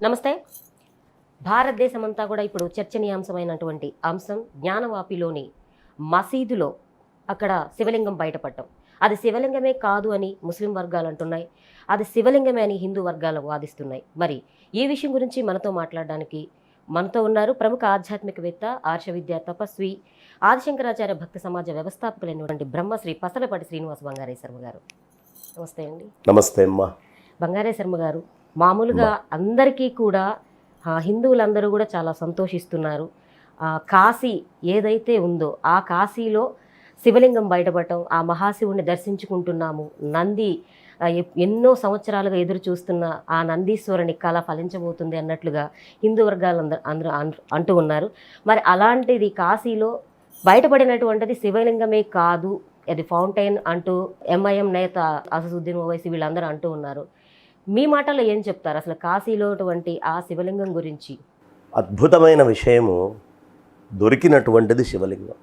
నమస్తే. భారతదేశమంతా కూడా ఇప్పుడు చర్చనీయాంశమైనటువంటి అంశం జ్ఞానవాపిలోని మసీదులో అక్కడ శివలింగం బయటపడటం. అది శివలింగమే కాదు అని ముస్లిం వర్గాలు అంటున్నాయి, అది శివలింగమే అని హిందూ వర్గాలు వాదిస్తున్నాయి. మరి ఈ విషయం గురించి మనతో మాట్లాడడానికి మనతో ఉన్నారు ప్రముఖ ఆధ్యాత్మికవేత్త, ఆర్ష విద్యా తపస్వి, ఆదిశంకరాచార్య భక్త సమాజ వ్యవస్థాపకులైనటువంటి బ్రహ్మశ్రీ పసలపాటి శ్రీనివాస బంగారే శర్మ గారు. నమస్తే అండి. నమస్తే అమ్మా. బంగారే శర్మ గారు, మామూలుగా అందరికీ కూడా హిందువులందరూ కూడా చాలా సంతోషిస్తున్నారు. కాశీ ఏదైతే ఉందో ఆ కాశీలో శివలింగం బయటపడటం, ఆ మహాశివుణ్ణి దర్శించుకుంటున్నాము. నంది ఎన్నో సంవత్సరాలుగా ఎదురు చూస్తున్న ఆ నందీశ్వరుని కళ ఫలించబోతుంది అన్నట్లుగా హిందూ వర్గాలు అందరూ అంటూ ఉన్నారు. మరి అలాంటిది కాశీలో బయటపడినటువంటిది శివలింగమే కాదు, అది ఫౌంటైన్ అంటూ ఎంఐఎం నేత అసదుద్దీన్ ఓవైసీ వీళ్ళందరూ అంటూ ఉన్నారు. మీ మాటలో ఏం చెప్తారు అసలు కాశీలో ఆ శివలింగం గురించి? అద్భుతమైన విషయము, దొరికినటువంటిది శివలింగం.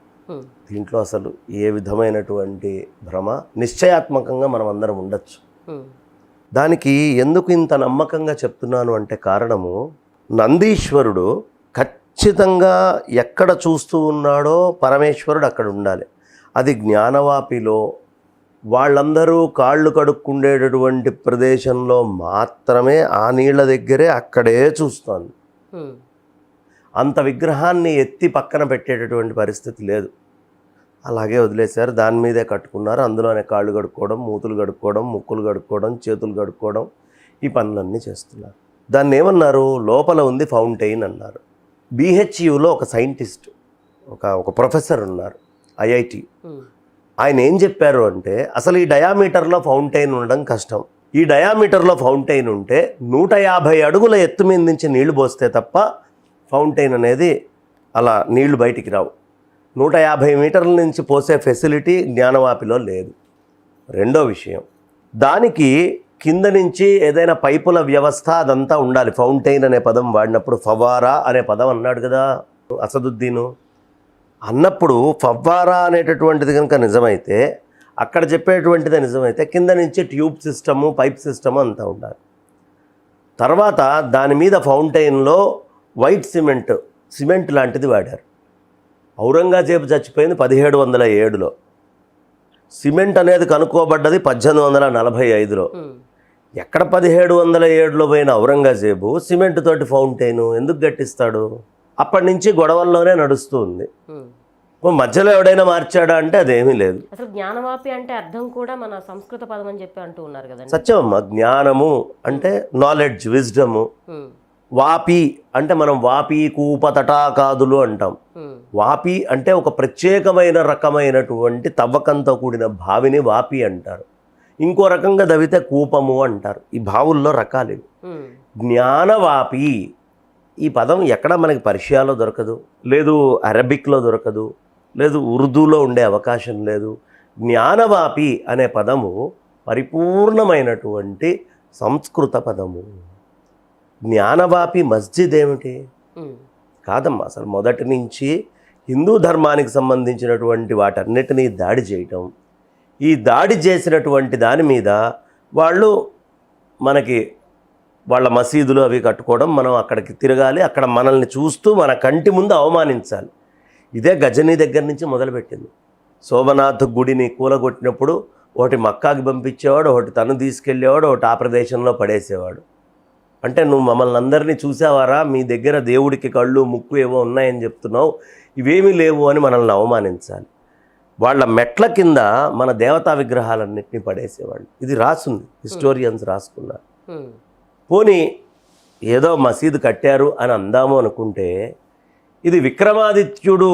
దీంట్లో అసలు ఏ విధమైనటువంటి భ్రమ, నిశ్చయాత్మకంగా మనం అందరం ఉండొచ్చు. దానికి ఎందుకు ఇంత నమ్మకంగా చెప్తున్నాను అంటే కారణము, నందీశ్వరుడు ఖచ్చితంగా ఎక్కడ చూస్తూ ఉన్నాడో పరమేశ్వరుడు అక్కడ ఉండాలి. అది జ్ఞానవాపిలో వాళ్ళందరూ కాళ్ళు కడుక్కుండేటటువంటి ప్రదేశంలో మాత్రమే, ఆ నీళ్ల దగ్గరే అక్కడే చూస్తోంది. అంత విగ్రహాన్ని ఎత్తి పక్కన పెట్టేటటువంటి పరిస్థితి లేదు. అలాగే వదిలేశారు, దాని మీదే కట్టుకున్నారు. అందులోనే కాళ్ళు కడుక్కోవడం, మూతులు కడుక్కోవడం, ముక్కులు కడుక్కోవడం, చేతులు కడుక్కోవడం, ఈ పనులన్నీ చేస్తున్నారు. దాన్ని ఏమన్నారు, లోపల ఉంది ఫౌంటైన్ అన్నారు. బిహెచ్యులో ఒక సైంటిస్ట్, ఒక ప్రొఫెసర్ ఉన్నారు, ఐఐటి. ఆయన ఏం చెప్పారు అంటే, అసలు ఈ డయామీటర్లో ఫౌంటైన్ ఉండడం కష్టం. ఈ డయామీటర్లో ఫౌంటైన్ ఉంటే 150 అడుగుల ఎత్తు మీద నుంచి నీళ్లు పోస్తే తప్ప ఫౌంటైన్ అనేది అలా నీళ్లు బయటికి రావు. 150 మీటర్ల నుంచి పోసే ఫెసిలిటీ జ్ఞానవాపిలో లేదు. రెండో విషయం, దానికి కింద నుంచి ఏదైనా పైపుల వ్యవస్థ అదంతా ఉండాలి. ఫౌంటైన్ అనే పదం వాడినప్పుడు ఫవారా అనే పదం అన్నాడు కదా అసదుద్దీను. అన్నప్పుడు ఫవ్వారా అనేటటువంటిది కనుక నిజమైతే, అక్కడ చెప్పేటువంటిది నిజమైతే, కింద నుంచి ట్యూబ్ సిస్టము, పైప్ సిస్టము అంతా ఉండాలి. తర్వాత దాని మీద ఫౌంటైన్లో వైట్ సిమెంట్ లాంటిది వాడారు. ఔరంగజేబు చచ్చిపోయింది 1707లో. సిమెంట్ అనేది కనుక్కోబడ్డది 1845లో. ఎక్కడ 1707లో పోయిన ఔరంగజేబు సిమెంట్ తోటి ఫౌంటైన్ ఎందుకు కట్టిస్తాడు? అప్పటి నుంచి గొడవల్లోనే నడుస్తూ ఉంది. మధ్యలో ఎవడైనా మార్చాడా అంటే అదేమీ లేదు. అసలు జ్ఞానవాపి అంటే అర్థం కూడా మన సంస్కృత పదం అని చెప్పి అంటూ ఉన్నారు కదా. సత్యమమ్మ, జ్ఞానము అంటే నాలెడ్జ్, విజ్డము. వాపి అంటే మనం వాపి, కూప, తటాకాదులు అంటాం. వాపి అంటే ఒక ప్రత్యేకమైన రకమైనటువంటి తవ్వకంతో కూడిన బావిని వాపి అంటారు. ఇంకో రకంగా దవితే కూపము అంటారు. ఈ బావుల్లో రకాలు ఇవి. జ్ఞానవాపి ఈ పదం ఎక్కడ మనకి పర్షియాలో దొరకదు, లేదు అరబిక్లో దొరకదు, లేదు ఉర్దూలో ఉండే అవకాశం లేదు. జ్ఞానవాపి అనే పదము పరిపూర్ణమైనటువంటి సంస్కృత పదము. జ్ఞానవాపి మస్జిద్ ఏమిటి? కాదమ్మా, అసలు మొదటి నుంచి హిందూ ధర్మానికి సంబంధించినటువంటి వాటన్నిటినీ దాడి చేయటం, ఈ దాడి చేసినటువంటి దాని మీద వాళ్ళు మనకి వాళ్ళ మసీదులు అవి కట్టుకోవడం, మనం అక్కడికి తిరగాలి, అక్కడ మనల్ని చూస్తూ మన కంటి ముందు అవమానించాలి. ఇదే గజనీ దగ్గర నుంచి మొదలుపెట్టింది. సోమనాథ్ గుడిని కూలగొట్టినప్పుడు ఒకటి మక్కాకి పంపించేవాడు, ఒకటి తను తీసుకెళ్ళేవాడు, ఒకటి ఆ ప్రదేశంలో పడేసేవాడు. అంటే నువ్వు మమ్మల్ని అందరినీ చూసావారా, మీ దగ్గర దేవుడికి కళ్ళు ముక్కు ఏవో ఉన్నాయని చెప్తున్నావు, ఇవేమీ లేవు అని మనల్ని అవమానించాలి. వాళ్ళ మెట్ల కింద మన దేవతా విగ్రహాలన్నింటినీ పడేసేవాళ్ళు. ఇది రాసుంది, హిస్టోరియన్స్ రాసుకున్నారు. పోనీ ఏదో మసీదు కట్టారు అని అందాము అనుకుంటే, ఇది విక్రమాదిత్యుడు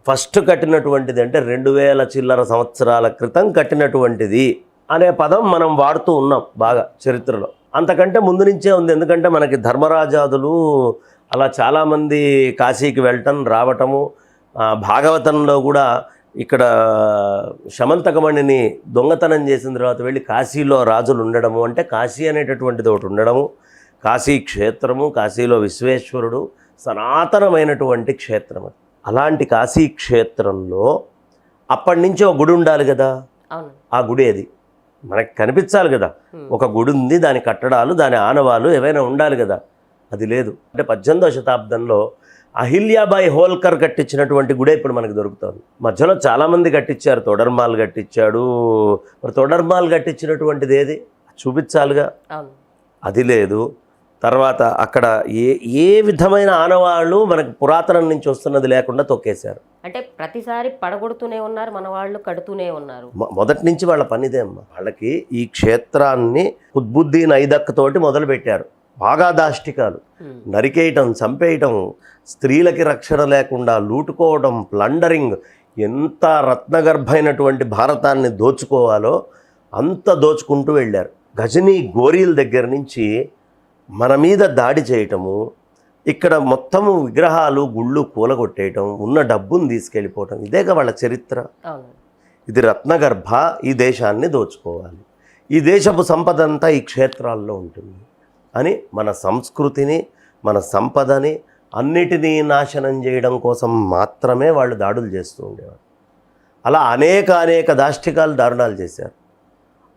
ఫస్ట్ కట్టినటువంటిది, అంటే 2000 చిల్లర సంవత్సరాల క్రితం కట్టినటువంటిది అనే పదం మనం వాడుతూ ఉన్నాం బాగా చరిత్రలో. అంతకంటే ముందు నుంచే ఉంది. ఎందుకంటే మనకి ధర్మరాజాదులు అలా చాలామంది కాశీకి వెళ్ళటం రావటము, భాగవతంలో కూడా ఇక్కడ శమంతకమణిని దొంగతనం చేసిన తర్వాత వెళ్ళి కాశీలో రాజులు ఉండడము, అంటే కాశీ అనేటటువంటిది ఒకటి ఉండడము, కాశీ క్షేత్రము, కాశీలో విశ్వేశ్వరుడు సనాతనమైనటువంటి క్షేత్రం. అలాంటి కాశీ క్షేత్రంలో అప్పటి నుంచి ఒక గుడి ఉండాలి కదా. ఆ గుడి అది మనకి కనిపించాలి కదా. ఒక గుడి ఉంది, దాని కట్టడాలు, దాని ఆనవాలు ఏవైనా ఉండాలి కదా. అది లేదు. అంటే 18వ శతాబ్దంలో అహిల్యాబాయి హోల్కర్ కట్టించినటువంటి గుడే ఇప్పుడు మనకు దొరుకుతుంది. మధ్యలో చాలామంది కట్టించారు, తొడర్మాల్ కట్టించాడు. మరి తొడర్మాల్ కట్టించినటువంటిది ఏది చూపించాలిగా, అది లేదు. తర్వాత అక్కడ ఏ విధమైన ఆనవాళ్ళు మనకు పురాతనం నుంచి వస్తున్నది లేకుండా తొక్కేశారు. అంటే ప్రతిసారి పడగొడుతూనే ఉన్నారు, మన వాళ్ళు కడుతూనే ఉన్నారు. మొదటి నుంచి వాళ్ళ పనిదే అమ్మ. వాళ్ళకి ఈ క్షేత్రాన్ని కుత్బుద్దీన్ ఐదక్ తోటి మొదలు పెట్టారు. బాగా దాష్టికాలు, నరికేయటం, చంపేయటం, స్త్రీలకి రక్షణ లేకుండా లూటుకోవడం, ప్లండరింగ్, ఎంత రత్నగర్భైనటువంటి భారతాన్ని దోచుకోవాలో అంత దోచుకుంటూ వెళ్ళారు. గజనీ గోరీల దగ్గర నుంచి మన మీద దాడి చేయటము, ఇక్కడ మొత్తము విగ్రహాలు గుళ్ళు కూలగొట్టేయటం, ఉన్న డబ్బును తీసుకెళ్ళిపోవటం, ఇదేగా వాళ్ళ చరిత్ర. ఇది రత్నగర్భ, ఈ దేశాన్ని దోచుకోవాలి, ఈ దేశపు సంపద అంతా ఈ క్షేత్రాల్లో ఉంటుంది అని మన సంస్కృతిని, మన సంపదని అన్నిటినీ నాశనం చేయడం కోసం మాత్రమే వాళ్ళు దాడులు చేస్తూ ఉండేవారు. అలా అనేక దాష్టికాలు, దారుణాలు చేశారు.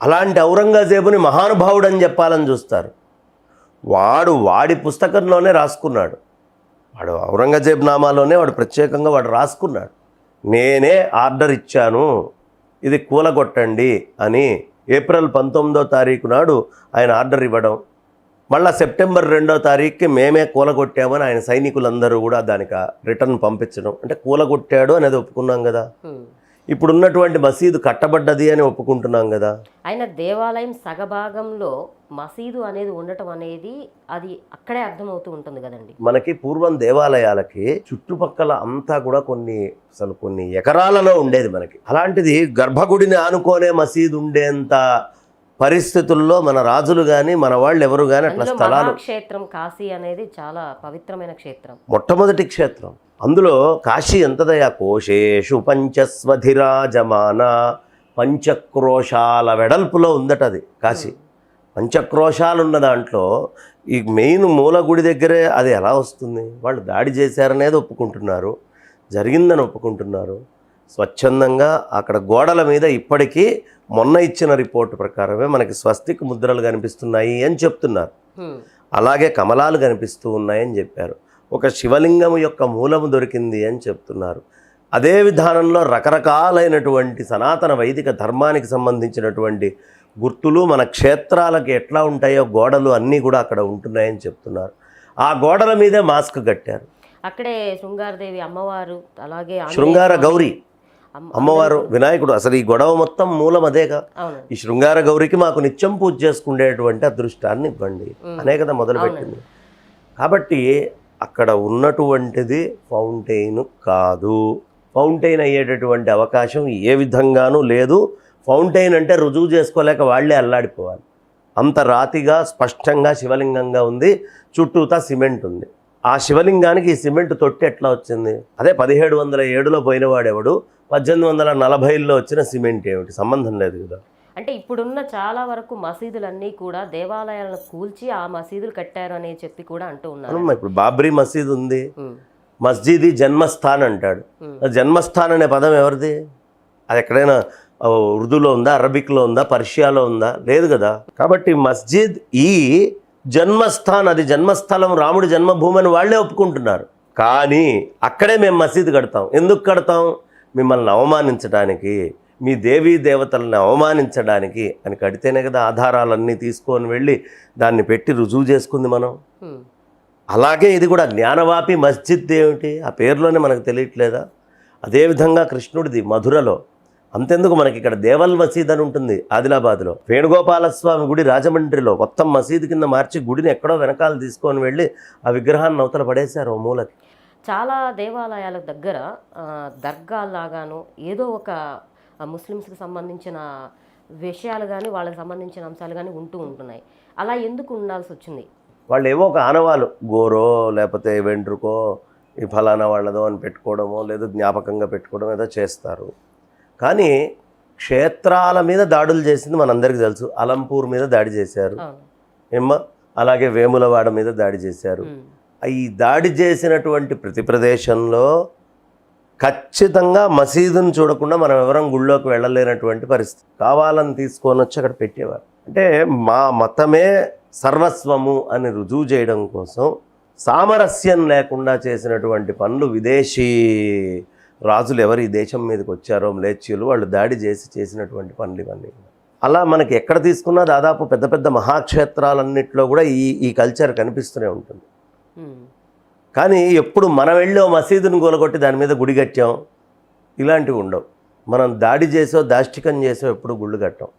అలాంటి ఔరంగజేబుని మహానుభావుడు అని చెప్పాలని చూస్తారు. వాడి పుస్తకంలోనే రాసుకున్నాడు, వాడు ఔరంగజేబ్ నామాలోనే వాడు ప్రత్యేకంగా వాడు రాసుకున్నాడు, నేనే ఆర్డర్ ఇచ్చాను ఇది కూలగొట్టండి అని. ఏప్రిల్ 19వ తారీఖు నాడు ఆయన ఆర్డర్ ఇవ్వడం, మళ్ళీ సెప్టెంబర్ 2వ తారీఖుకి మేమే కూలగొట్టామని ఆయన సైనికులందరూ కూడా దానికి రిటర్న్ పంపించడం. అంటే కూలగొట్టాడు అనేది ఒప్పుకున్నాం కదా. ఇప్పుడున్నటువంటి మసీదు కట్టబడ్డది అని ఒప్పుకుంటున్నాం కదా. ఆయన దేవాలయం సగభాగంలో మసీదు అనేది ఉండటం అనేది అది అక్కడే అర్థమవుతూ ఉంటుంది కదండి. మనకి పూర్వం దేవాలయాలకి చుట్టుపక్కల అంతా కూడా కొన్ని ఎకరాలలో ఉండేది మనకి. అలాంటిది గర్భగుడిని ఆనుకోనే మసీదు ఉండేంత పరిస్థితుల్లో మన రాజులు కానీ మన వాళ్ళు ఎవరు కానీ అట్లా స్థలాలు. క్షేత్రం కాశీ అనేది చాలా పవిత్రమైన క్షేత్రం, మొట్టమొదటి క్షేత్రం. అందులో కాశీ ఎంతదయా, కోశేషు పంచస్వధిరాజమాన, పంచక్రోశాల వెడల్పులో ఉందట అది కాశీ. పంచక్రోశాలు ఉన్న దాంట్లో ఈ మెయిన్ మూల గుడి దగ్గరే అది ఎలా వస్తుంది? వాళ్ళు దాడి చేశారనేది ఒప్పుకుంటున్నారు, జరిగిందని ఒప్పుకుంటున్నారు స్వచ్ఛందంగా. అక్కడ గోడల మీద ఇప్పటికీ మొన్న ఇచ్చిన రిపోర్టు ప్రకారమే మనకి స్వస్తిక్ ముద్రలు కనిపిస్తున్నాయి అని చెప్తున్నారు. అలాగే కమలాలు కనిపిస్తూ ఉన్నాయని చెప్పారు. ఒక శివలింగం యొక్క మూలము దొరికింది అని చెప్తున్నారు. అదే విధానంలో రకరకాలైనటువంటి సనాతన వైదిక ధర్మానికి సంబంధించినటువంటి గుర్తులు మన క్షేత్రాలకు ఎట్లా ఉంటాయో గోడలు అన్నీ కూడా అక్కడ ఉంటున్నాయని చెప్తున్నారు. ఆ గోడల మీదే మాస్క్ కట్టారు. అక్కడే శృంగారదేవి అమ్మవారు, అలాగే శృంగార గౌరీ అమ్మవారు, వినాయకుడు. అసలు ఈ గొడవ మొత్తం మూలం అదేగా. ఈ శృంగార గౌరికి మాకు నిత్యం పూజ చేసుకునేటువంటి అదృష్టాన్ని ఇవ్వండి అనే కదా మొదలుపెట్టింది. కాబట్టి అక్కడ ఉన్నటువంటిది ఫౌంటైన్ కాదు. ఫౌంటైన్ అయ్యేటటువంటి అవకాశం ఏ విధంగానూ లేదు. ఫౌంటైన్ అంటే రుజువు చేసుకోలేక వాళ్లే అల్లాడిపోవాలి. అంత రాతిగా స్పష్టంగా శివలింగంగా ఉంది, చుట్టూతా సిమెంట్ ఉంది. ఆ శివలింగానికి ఈ సిమెంట్ తొట్టి ఎట్లా వచ్చింది? అదే 1707లో పోయినవాడెవడు, 1840లో వచ్చిన సిమెంట్ ఏమిటి? సంబంధం లేదు కదా. అంటే ఇప్పుడున్న చాలా వరకు మసీదులన్నీ కూడా దేవాలయాలను కూల్చి ఆ మసీదులు కట్టారు అని చెప్పి కూడా అంటూ ఉన్నారు. ఇప్పుడు బాబ్రీ మసీద్ ఉంది, మస్జిద్ జన్మస్థాన్ అంటాడు. జన్మస్థాన్ అనే పదం ఎవరిది? అది ఎక్కడైనా ఉర్దూలో ఉందా, అరబిక్లో ఉందా, పర్షియాలో ఉందా? లేదు కదా. కాబట్టి మస్జిద్ ఈ జన్మస్థాన్, అది జన్మస్థలం, రాముడి జన్మభూమి అని వాళ్ళే ఒప్పుకుంటున్నారు. కానీ అక్కడే మేము మసీదు కడతాం. ఎందుకు కడతాం? మిమ్మల్ని అవమానించడానికి, మీ దేవీ దేవతలను అవమానించడానికి అని కడితేనే కదా ఆధారాలన్నీ తీసుకొని వెళ్ళి దాన్ని పెట్టి రుజువు చేసుకుంది మనం. అలాగే ఇది కూడా జ్ఞానవాపి మస్జిద్ ఏమిటి? ఆ పేరులోనే మనకు తెలియట్లేదా? అదేవిధంగా కృష్ణుడిది మధురలో, అంతెందుకు మనకి ఇక్కడ దేవల్ మసీద్ అని ఉంటుంది ఆదిలాబాద్లో. వేణుగోపాలస్వామి గుడి రాజమండ్రిలో మొత్తం మసీదు కింద మార్చి గుడిని ఎక్కడో వెనకాల తీసుకొని వెళ్ళి ఆ విగ్రహాన్ని అవతల పడేశారు ఓ మూలకి. చాలా దేవాలయాల దగ్గర దర్గాలాగాను ఏదో ఒక ముస్లిమ్స్కి సంబంధించిన విషయాలు కానీ వాళ్ళకి సంబంధించిన అంశాలు కానీ ఉంటున్నాయి. అలా ఎందుకు ఉండాల్సి వచ్చింది? వాళ్ళు ఏవో ఒక ఆనవాలు, గోరో లేకపోతే వెంట్రుకో ఈ ఫలానా వాళ్ళదో అని పెట్టుకోవడమో లేదు జ్ఞాపకంగా పెట్టుకోవడం ఏదో చేస్తారు. కానీ క్షేత్రాల మీద దాడులు చేసింది మనందరికీ తెలుసు. అలంపూర్ మీద దాడి చేశారు ఏమ్మా, అలాగే వేములవాడ మీద దాడి చేశారు. ఈ దాడి చేసినటువంటి ప్రతి ప్రదేశంలో ఖచ్చితంగా మసీదును చూడకుండా మనం ఎవరం గుళ్ళోకి వెళ్ళలేనటువంటి పరిస్థితి. కావాలని తీసుకొని వచ్చి అక్కడ పెట్టేవారు. అంటే మా మతమే సర్వస్వము అని రుజువు చేయడం కోసం సామరస్యం లేకుండా చేసినటువంటి పనులు విదేశీ రాజులు ఎవరు ఈ దేశం మీదకి వచ్చారో మ్లేచ్యులు వాళ్ళు దాడి చేసినటువంటి పనులు ఇవన్నీ. అలా మనకి ఎక్కడ తీసుకున్నా దాదాపు పెద్ద పెద్ద మహాక్షేత్రాలన్నింటిలో కూడా ఈ కల్చర్ కనిపిస్తూనే ఉంటుంది. కానీ ఎప్పుడు మనం వెళ్ళి ఓ మసీదుని కూలగొట్టి దాని మీద గుడి కట్టాం ఇలాంటివి ఉండవు. మనం దాడి చేసో దాష్టికం చేసో ఎప్పుడు గుళ్ళు కట్టాం.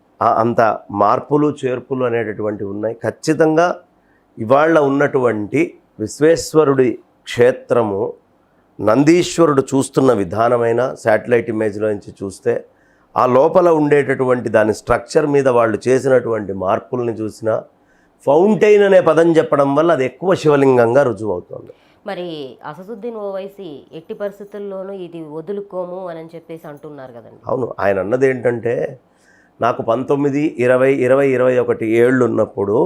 అంత మార్పులు చేర్పులు అనేటటువంటివి ఉన్నాయి. ఖచ్చితంగా ఇవాళ ఉన్నటువంటి విశ్వేశ్వరుడి క్షేత్రము నందీశ్వరుడు చూస్తున్న విధానమైన శాటిలైట్ ఇమేజ్లో నుంచి చూస్తే ఆ లోపల ఉండేటటువంటి దాని స్ట్రక్చర్ మీద వాళ్ళు చేసినటువంటి మార్పుల్ని చూసినా ఫౌంటైన్ అనే పదం చెప్పడం వల్ల అది ఎక్కువ శివలింగంగా రుజువు అవుతుంది. మరి అసదుద్దీన్ ఓవైసీ ఎట్టి పరిస్థితుల్లోనూ ఇది వదులుకోము అని చెప్పేసి అంటున్నారు కదండి. అవును, ఆయన అన్నది ఏంటంటే నాకు 19, 20, 21 ఏళ్ళు ఉన్నప్పుడు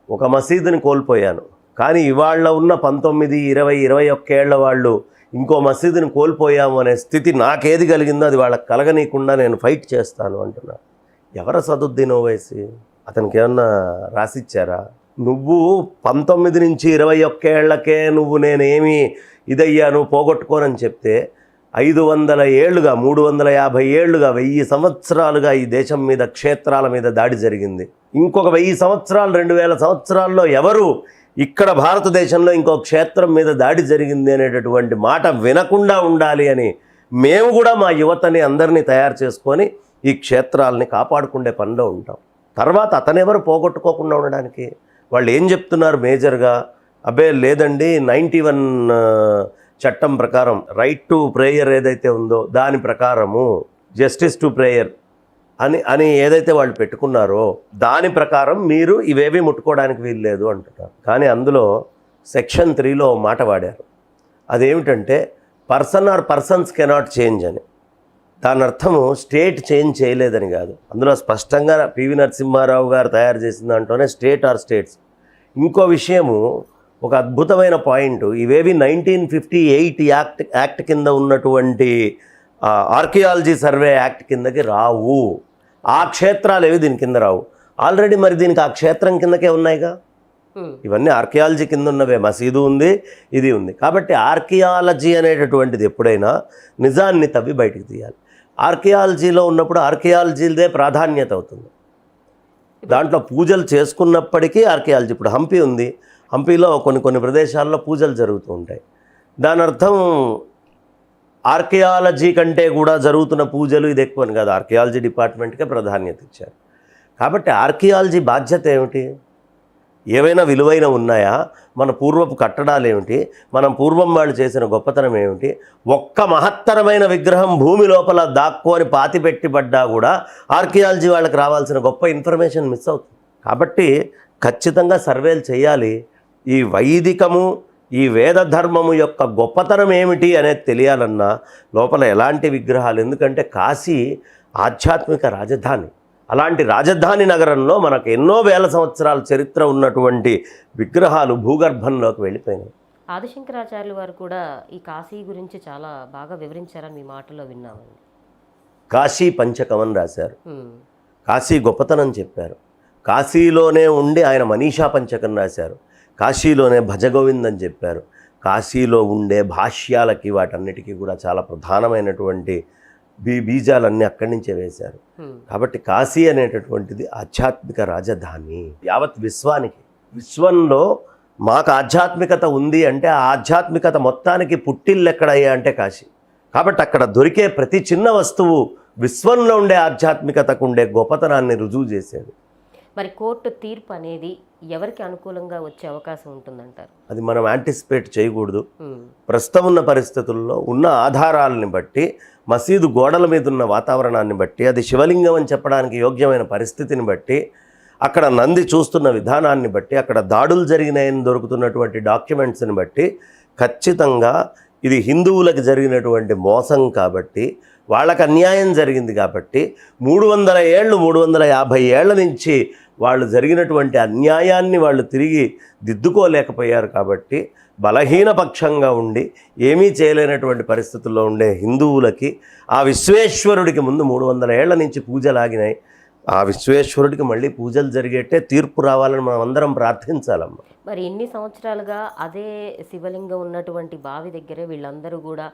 ఒక మసీదుని కోల్పోయాను, కానీ ఇవాళ ఉన్న 19, 20, 21 ఏళ్ల వాళ్ళు ఇంకో మసీదుని కోల్పోయాము అనే స్థితి నాకేది కలిగిందో అది వాళ్ళకి కలగనీయకుండా నేను ఫైట్ చేస్తాను అంటున్నా. ఎవరు అసదుద్దీన్ ఓవైసీ? అతనికి ఏమన్నా రాసిచ్చారా? నువ్వు 19 నుంచి 21 ఏళ్లకే నువ్వు నేనేమి ఇదయ్యాను పోగొట్టుకోనని చెప్తే 500 ఏళ్ళుగా 350 ఏళ్ళుగా 1000 సంవత్సరాలుగా ఈ దేశం మీద క్షేత్రాల మీద దాడి జరిగింది. ఇంకొక 1000 సంవత్సరాలు 2000 సంవత్సరాల్లో ఎవరు ఇక్కడ భారతదేశంలో ఇంకో క్షేత్రం మీద దాడి జరిగింది అనేటటువంటి మాట వినకుండా ఉండాలి అని మేము కూడా మా యువతని అందరినీ తయారు చేసుకొని ఈ క్షేత్రాలని కాపాడుకునే పనిలో ఉంటాం. తర్వాత అతనెవరు పోగొట్టుకోకుండా ఉండడానికి? వాళ్ళు ఏం చెప్తున్నారు మేజర్గా? అబ్బే లేదండి, 91 చట్టం ప్రకారం రైట్ టు ప్రేయర్ ఏదైతే ఉందో దాని ప్రకారము జస్టిస్ టు ప్రేయర్ అని ఏదైతే వాళ్ళు పెట్టుకున్నారో దాని ప్రకారం మీరు ఇవేవి ముట్టుకోవడానికి వీల్లేదు అంటున్నారు. కానీ అందులో సెక్షన్ 3లో మాట వాడారు. అదేమిటంటే person or persons cannot change అని. దాని అర్థము స్టేట్ చేంజ్ చేయలేదని కాదు. అందులో స్పష్టంగా పివి నరసింహారావు గారు తయారు చేసిన దాంట్లోనే స్టేట్ ఆర్ స్టేట్స్. ఇంకో విషయము, ఒక అద్భుతమైన పాయింట్, ఇవేవి 1958 యాక్ట్ కింద ఉన్నటువంటి ఆర్కియాలజీ సర్వే యాక్ట్ కిందకి రావు. ఆ క్షేత్రాలు ఏవి దీని కింద రావు. ఆల్రెడీ మరి దీనికి ఆ క్షేత్రం కిందకే ఉన్నాయిగా. ఇవన్నీ ఆర్కియాలజీ కింద ఉన్నవే. మసీదు ఉంది, ఇది ఉంది. కాబట్టి ఆర్కియాలజీ అనేటటువంటిది ఎప్పుడైనా నిజాన్ని తవ్వి బయటికి తీయాలి. ఆర్కియాలజీలో ఉన్నప్పుడు ఆర్కియాలజీదే ప్రాధాన్యత అవుతుంది. దాంట్లో పూజలు చేసుకున్నప్పటికీ ఆర్కియాలజీ. ఇప్పుడు హంపి ఉంది, హంపిలో కొన్ని ప్రదేశాల్లో పూజలు జరుగుతూ ఉంటాయి. దాని అర్థం ఆర్కియాలజీ కంటే కూడా జరుగుతున్న పూజలు ఇది ఎక్కువని కాదు, ఆర్కియాలజీ డిపార్ట్మెంట్కే ప్రాధాన్యత ఇచ్చారు. కాబట్టి ఆర్కియాలజీ బాధ్యత ఏమిటి? ఏవైనా విలువైన ఉన్నాయా? మన పూర్వపు కట్టడాలు ఏమిటి? మనం పూర్వం వాళ్ళు చేసిన గొప్పతనం ఏమిటి? ఒక్క మహత్తరమైన విగ్రహం భూమి లోపల దాక్కొని పాతిపెట్టిబడ్డా కూడా ఆర్కియాలజీ వాళ్ళకి రావాల్సిన గొప్ప ఇన్ఫర్మేషన్ మిస్ అవుతుంది. కాబట్టి ఖచ్చితంగా సర్వేలు చేయాలి. ఈ వైదికము, ఈ వేద ధర్మము యొక్క గొప్పతనం ఏమిటి అనేది తెలియాలన్నా లోపల ఎలాంటి విగ్రహాలు, ఎందుకంటే కాశీ ఆధ్యాత్మిక రాజధాని. అలాంటి రాజధాని నగరంలో మనకు ఎన్నో వేల సంవత్సరాల చరిత్ర ఉన్నటువంటి విగ్రహాలు భూగర్భంలోకి వెళ్ళిపోయినాయి. ఆదిశంకరాచార్యులు వారు కూడా ఈ కాశీ గురించి చాలా బాగా వివరించారని మీ మాటలో విన్నామండి. కాశీ పంచకం అని రాశారు. కాశీ గొప్పతనం చెప్పారు. కాశీలోనే ఉండి ఆయన మనీషా పంచకం రాశారు. కాశీలోనే భజగోవింద్ అని చెప్పారు. కాశీలో ఉండే భాష్యాలకి వాటన్నిటికీ కూడా చాలా ప్రధానమైనటువంటి బీజాలన్నీ అక్కడి నుంచే వేశారు. కాబట్టి కాశీ అనేటటువంటిది ఆధ్యాత్మిక రాజధాని యావత్ విశ్వానికి. విశ్వంలో మాకు ఆధ్యాత్మికత ఉంది అంటే ఆ ఆధ్యాత్మికత మొత్తానికి పుట్టిల్లు ఎక్కడయ్యా అంటే కాశీ. కాబట్టి అక్కడ దొరికే ప్రతి చిన్న వస్తువు విశ్వంలో ఉండే ఆధ్యాత్మికతకు ఉండే గొప్పతనాన్ని రుజువు చేసేది. మరి కోర్టు తీర్పు అనేది ఎవరికి అనుకూలంగా వచ్చే అవకాశం ఉంటుందంటారు? అది మనం యాంటిసిపేట్ చేయకూడదు. ప్రస్తుతం ఉన్న పరిస్థితుల్లో ఉన్న ఆధారాలని బట్టి, మసీదు గోడల మీద ఉన్న వాతావరణాన్ని బట్టి, అది శివలింగం అని చెప్పడానికి యోగ్యమైన పరిస్థితిని బట్టి, అక్కడ నంది చూస్తున్న విధానాన్ని బట్టి, అక్కడ దాడులు జరిగినాయని దొరుకుతున్నటువంటి డాక్యుమెంట్స్ని బట్టి ఖచ్చితంగా ఇది హిందువులకు జరిగినటువంటి మోసం కాబట్టి, వాళ్ళకు అన్యాయం జరిగింది కాబట్టి 300 ఏళ్ళు 350 ఏళ్ల నుంచి వాళ్ళు జరిగినటువంటి అన్యాయాన్ని వాళ్ళు తిరిగి దిద్దుకోలేకపోయారు. కాబట్టి బలహీన పక్షంగా ఉండి ఏమీ చేయలేనటువంటి పరిస్థితుల్లో ఉండే హిందువులకి ఆ విశ్వేశ్వరుడికి ముందు 300 ఏళ్ల నుంచి పూజలాగినాయి. ఆ విశ్వేశ్వరుడికి మళ్ళీ పూజలు జరిగేట్టే తీర్పు రావాలని మనం అందరం ప్రార్థించాలమ్మ. మరి ఎన్ని సంవత్సరాలుగా అదే శివలింగం ఉన్నటువంటి బావి దగ్గరే వీళ్ళందరూ కూడా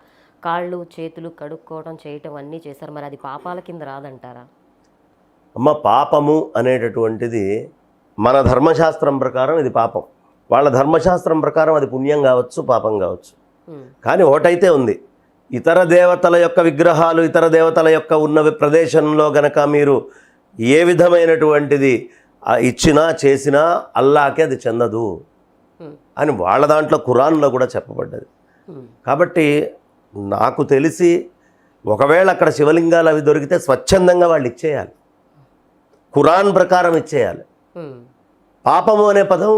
కాళ్ళు చేతులు కడుక్కోవడం చేయటం అన్నీ చేశారు. మరి అది పాపాల కింద రాదంటారా? అమ్మ, పాపము అనేటటువంటిది మన ధర్మశాస్త్రం ప్రకారం ఇది పాపం, వాళ్ళ ధర్మశాస్త్రం ప్రకారం అది పుణ్యం కావచ్చు, పాపం కావచ్చు. కానీ ఒకటైతే ఉంది, ఇతర దేవతల యొక్క విగ్రహాలు ఇతర దేవతల యొక్క ఉన్న ప్రదేశంలో గనక మీరు ఏ విధమైనటువంటిది ఇచ్చినా చేసినా అల్లాకే అది చెందదు అని వాళ్ళ దాంట్లో ఖురాన్లో కూడా చెప్పబడ్డది. కాబట్టి నాకు తెలిసి ఒకవేళ అక్కడ శివలింగాలు అవి దొరికితే స్వచ్ఛందంగా వాళ్ళు ఇచ్చేయాలి, ఖురాన్ ప్రకారం ఇచ్చేయాలి. పాపము అనే పదం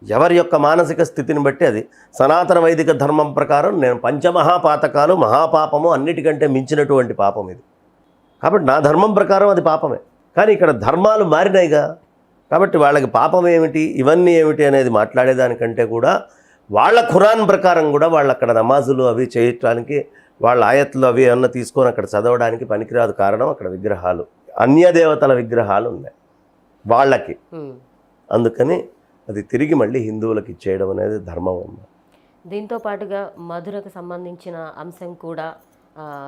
ఎవరి యొక్క మానసిక స్థితిని బట్టి అది. సనాతన వైదిక ధర్మం ప్రకారం నేను పంచమహాపాతకాలు మహాపాపము అన్నిటికంటే మించినటువంటి పాపం ఇది. కాబట్టి నా ధర్మం ప్రకారం అది పాపమే. కానీ ఇక్కడ ధర్మాలు మారినాయిగా, కాబట్టి వాళ్ళకి పాపం ఏమిటి ఇవన్నీ ఏమిటి అనేది మాట్లాడేదానికంటే కూడా వాళ్ళ ఖురాన్ ప్రకారం కూడా వాళ్ళు అక్కడ నమాజులు అవి చేయటానికి, వాళ్ళ ఆయత్తులు అవి ఏమన్నా తీసుకొని అక్కడ చదవడానికి పనికిరాదు. కారణం అక్కడ విగ్రహాలు, అన్యదేవతల విగ్రహాలు ఉన్నాయి వాళ్ళకి. అందుకని అది తిరిగి మళ్ళీ హిందువులకు ఇచ్చేయడం అనేది ధర్మం అమ్మ. దీంతో పాటుగా మధురకు సంబంధించిన అంశం కూడా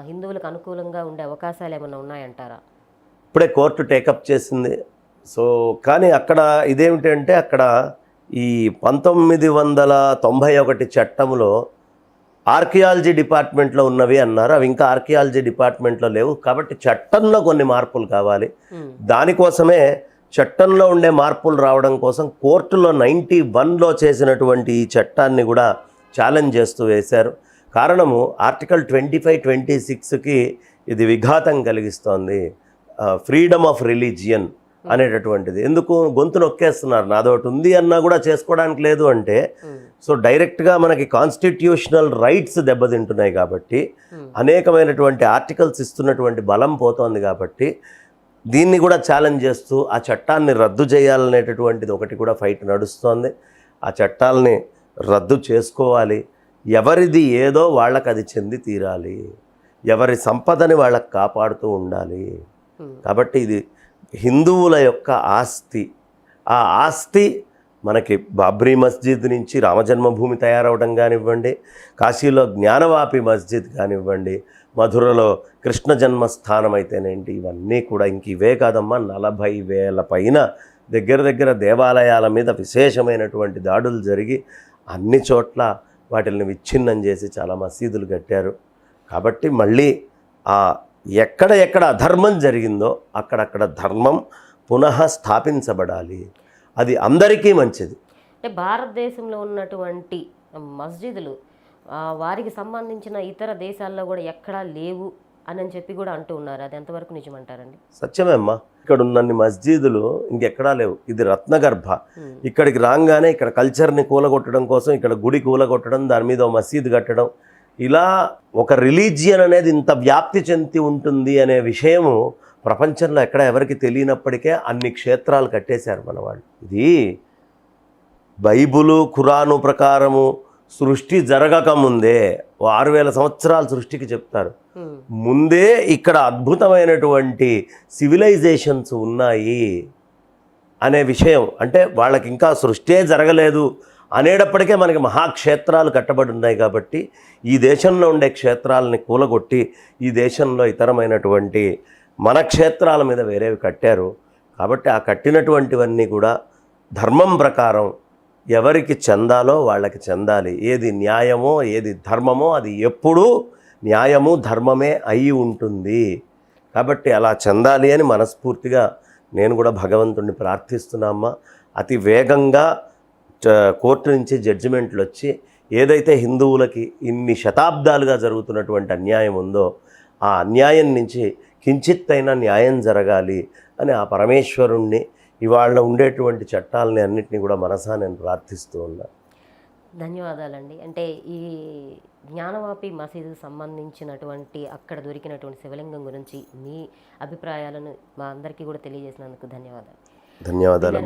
హిందువులకు అనుకూలంగా ఉండే అవకాశాలు ఏమైనా ఉన్నాయంటారా? ఇప్పుడే కోర్టు టేకప్ చేసింది. సో కానీ అక్కడ ఇదేమిటంటే అక్కడ ఈ 1991 చట్టంలో ఆర్కియాలజీ డిపార్ట్మెంట్లో ఉన్నవి అన్నారు, అవి ఇంకా ఆర్కియాలజీ డిపార్ట్మెంట్లో లేవు. కాబట్టి చట్టంలో కొన్ని మార్పులు కావాలి. దానికోసమే చట్టంలో ఉండే మార్పులు రావడం కోసం కోర్టులో 91లో చేసినటువంటి ఈ చట్టాన్ని కూడా ఛాలెంజ్ చేస్తూ వేశారు. కారణము ఆర్టికల్ 25, 26కి ఇది విఘాతం కలిగిస్తోంది, ఫ్రీడమ్ ఆఫ్ రిలీజియన్ అనేటటువంటిది. ఎందుకు గొంతు నొక్కేస్తున్నారు, నాదొకటి ఉంది అన్నా కూడా చేసుకోవడానికి లేదు అంటే. సో డైరెక్ట్గా మనకి కాన్స్టిట్యూషనల్ రైట్స్ దెబ్బతింటున్నాయి కాబట్టి, అనేకమైనటువంటి ఆర్టికల్స్ ఇస్తున్నటువంటి బలం పోతోంది కాబట్టి దీన్ని కూడా ఛాలెంజ్ చేస్తూ ఆ చట్టాన్ని రద్దు చేయాలనేటటువంటిది ఒకటి కూడా ఫైట్ నడుస్తోంది. ఆ చట్టాలని రద్దు చేసుకోవాలి. ఎవరిది ఏదో వాళ్ళకి అది చెంది తీరాలి, ఎవరి సంపదని వాళ్ళకి కాపాడుతూ ఉండాలి. కాబట్టి ఇది హిందువుల యొక్క ఆస్తి. ఆ ఆస్తి మనకి బాబ్రీ మస్జిద్ నుంచి రామజన్మభూమి తయారవడం కానివ్వండి, కాశీలో జ్ఞానవాపి మస్జిద్ కానివ్వండి, మధురలో కృష్ణ జన్మస్థానం అయితేనేంటి, ఇవన్నీ కూడా ఇంక ఇవే కాదమ్మా, 40,000 పైన దగ్గర దేవాలయాల మీద విశేషమైనటువంటి దాడులు జరిగి అన్ని చోట్ల వాటిని విచ్ఛిన్నం చేసి చాలా మసీదులు కట్టారు. కాబట్టి మళ్ళీ ఎక్కడ అధర్మం జరిగిందో అక్కడక్కడ ధర్మం పునః స్థాపించబడాలి. అది అందరికీ మంచిది. అంటే భారతదేశంలో ఉన్నటువంటి మస్జిదులు వారికి సంబంధించిన ఇతర దేశాల్లో కూడా ఎక్కడా లేవు అని చెప్పి కూడా అంటూ ఉన్నారు. అది ఎంతవరకు నిజమంటారండి? సత్యమే అమ్మా, ఇక్కడ ఉన్నన్ని మస్జిదులు ఇంకెక్కడా లేవు. ఇది రత్నగర్భ. ఇక్కడికి రాగానే ఇక్కడ కల్చర్ని కూలగొట్టడం కోసం ఇక్కడ గుడి కూలగొట్టడం, దాని మీద మసీదు కట్టడం, ఇలా ఒక రిలీజియన్ అనేది ఇంత వ్యాప్తి చెంది ఉంటుంది అనే విషయము ప్రపంచంలో ఎక్కడ ఎవరికి తెలియనప్పటికే అన్ని క్షేత్రాలు కట్టేశారు మన వాళ్ళు. ఇది బైబులు ఖురాను ప్రకారము సృష్టి జరగకముందే 6,000 సంవత్సరాలు సృష్టికి చెప్తారు. ముందే ఇక్కడ అద్భుతమైనటువంటి సివిలైజేషన్స్ ఉన్నాయి అనే విషయం, అంటే వాళ్ళకి ఇంకా సృష్టే జరగలేదు అనేటప్పటికే మనకి మహాక్షేత్రాలు కట్టబడి ఉన్నాయి. కాబట్టి ఈ దేశంలో ఉండే క్షేత్రాలని కూలగొట్టి ఈ దేశంలో ఇతరమైనటువంటి మన క్షేత్రాల మీద వేరేవి కట్టారు. కాబట్టి ఆ కట్టినటువంటివన్నీ కూడా ధర్మం ప్రకారం ఎవరికి చెందాలో వాళ్ళకి చెందాలి. ఏది న్యాయమో ఏది ధర్మమో అది ఎప్పుడూ న్యాయము ధర్మమే అయి ఉంటుంది. కాబట్టి అలా చెందాలి అని మనస్ఫూర్తిగా నేను కూడా భగవంతుడిని ప్రార్థిస్తున్నామ్మా. అతి వేగంగా కోర్టు నుంచి జడ్జిమెంట్లు వచ్చి ఏదైతే హిందువులకి ఇన్ని శతాబ్దాలుగా జరుగుతున్నటువంటి అన్యాయం ఉందో ఆ అన్యాయం నుంచి కించిత్తైనా న్యాయం జరగాలి అని ఆ పరమేశ్వరుణ్ణి, ఇవాళ ఉండేటువంటి చట్టాలని అన్నింటినీ కూడా మనసా నేను ప్రార్థిస్తూ ఉన్నాను. ధన్యవాదాలండి. అంటే ఈ జ్ఞానవాపి మసీదుకు సంబంధించినటువంటి అక్కడ దొరికినటువంటి శివలింగం గురించి మీ అభిప్రాయాలను మా అందరికీ కూడా తెలియజేసినందుకు ధన్యవాదాలు.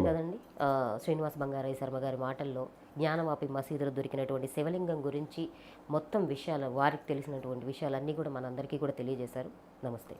కదండి శ్రీనివాస్ బంగారయ్య శర్మ గారి మాటల్లో జ్ఞానవాపి మసీదులో దొరికినటువంటి శివలింగం గురించి మొత్తం విషయాలు, వారికి తెలిసినటువంటి విషయాలన్నీ కూడా మనందరికీ కూడా తెలియజేశారు. నమస్తే.